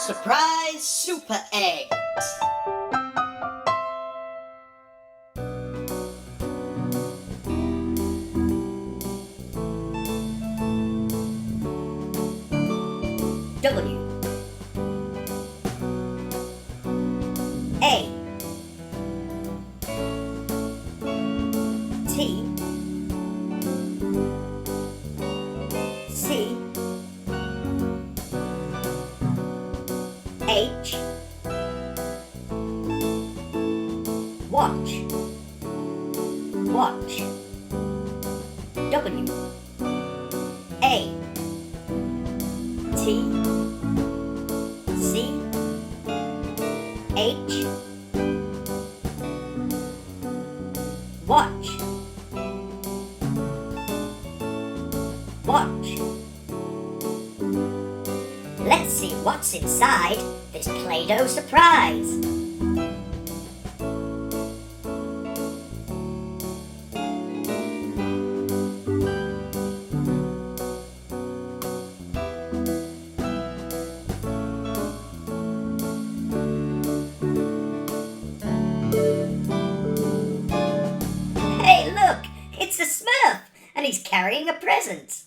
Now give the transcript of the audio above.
Surprise Super Eggs. W A T C H Watch W A T C H Watch Let's see what's inside this Play-Doh surprise. Hey, look! It's a Smurf, and he's carrying a present.